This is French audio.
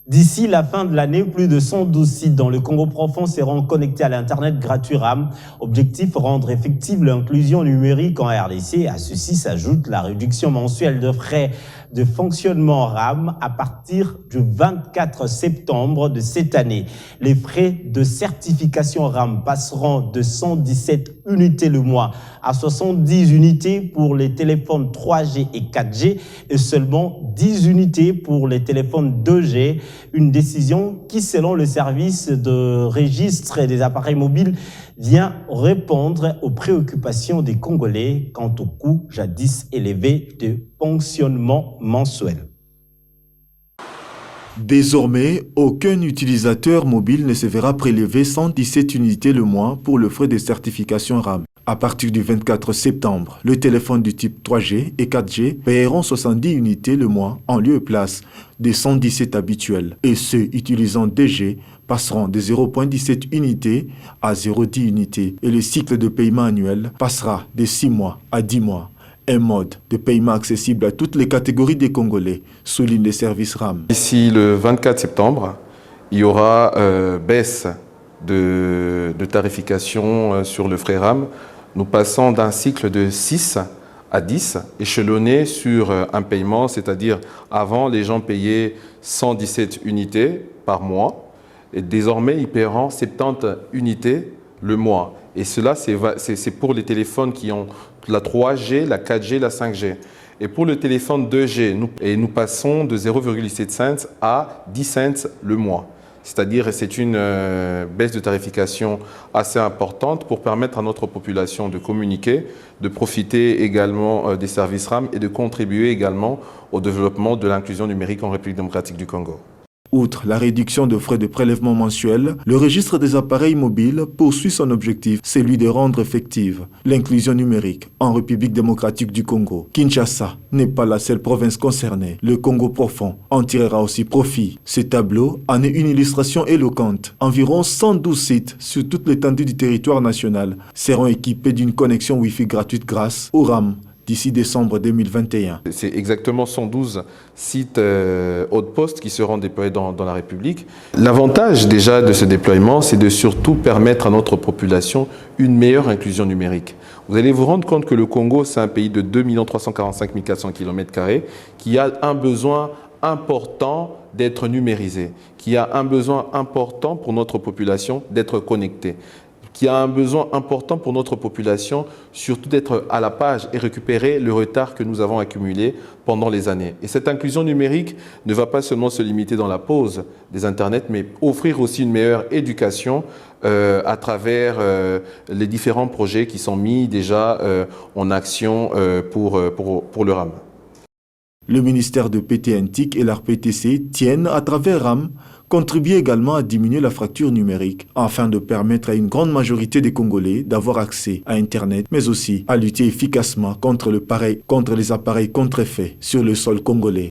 D'ici la fin de l'année, plus de 112 sites dans le Congo profond seront connectés à l'Internet gratuit RAM. Objectif, rendre effective l'inclusion numérique en RDC. À ceci s'ajoute la réduction mensuelle de frais de fonctionnement RAM à partir du 24 septembre de cette année. Les frais de certification RAM passeront de 117 unités le mois à 70 unités pour les téléphones 3G et 4G et seulement 10 unités pour les téléphones 2G. Une décision qui, selon le service de registre des appareils mobiles, vient répondre aux préoccupations des Congolais quant au coût jadis élevé de fonctionnement mensuel. Désormais, aucun utilisateur mobile ne se verra prélever 117 unités le mois pour le frais de certification RAM. À partir du 24 septembre, le téléphone du type 3G et 4G paieront 70 unités le mois en lieu et place des 117 habituels. Et ceux utilisant 2G passeront de 0,17 unités à 0,10 unités. Et le cycle de paiement annuel passera de 6 mois à 10 mois. Un mode de paiement accessible à toutes les catégories des Congolais, souligne les services RAM. D'ici le 24 septembre, il y aura baisse de tarification sur le frais RAM. Nous passons d'un cycle de 6 à 10, échelonné sur un paiement, c'est-à-dire avant, les gens payaient 117 unités par mois, et désormais, ils paieront 70 unités le mois. Et cela, c'est pour les téléphones qui ont la 3G, la 4G, la 5G. Et pour le téléphone 2G, nous passons de 0,7 cents à 10 cents le mois. C'est-à-dire c'est une baisse de tarification assez importante pour permettre à notre population de communiquer, de profiter également des services RAM et de contribuer également au développement de l'inclusion numérique en République démocratique du Congo. Outre la réduction de frais de prélèvement mensuel, le registre des appareils mobiles poursuit son objectif, celui de rendre effective l'inclusion numérique en République démocratique du Congo. Kinshasa n'est pas la seule province concernée. Le Congo profond en tirera aussi profit. Ce tableau en est une illustration éloquente. Environ 112 sites sur toute l'étendue du territoire national seront équipés d'une connexion Wi-Fi gratuite grâce au RAM d'ici décembre 2021. C'est exactement 112 sites haute poste qui seront déployés dans la République. L'avantage déjà de ce déploiement, c'est de surtout permettre à notre population une meilleure inclusion numérique. Vous allez vous rendre compte que le Congo, c'est un pays de 2 345 400 km² qui a un besoin important d'être numérisé, qui a un besoin important pour notre population d'être connectée, qui a un besoin important pour notre population, surtout d'être à la page et récupérer le retard que nous avons accumulé pendant les années. Et cette inclusion numérique ne va pas seulement se limiter dans la pose des Internets, mais offrir aussi une meilleure éducation à travers les différents projets qui sont mis déjà en action pour le RAM. Le ministère de PTNTIC et l'ARPTC tiennent, à travers RAM, contribuer également à diminuer la fracture numérique afin de permettre à une grande majorité des Congolais d'avoir accès à Internet, mais aussi à lutter efficacement contre les appareils contrefaits sur le sol congolais.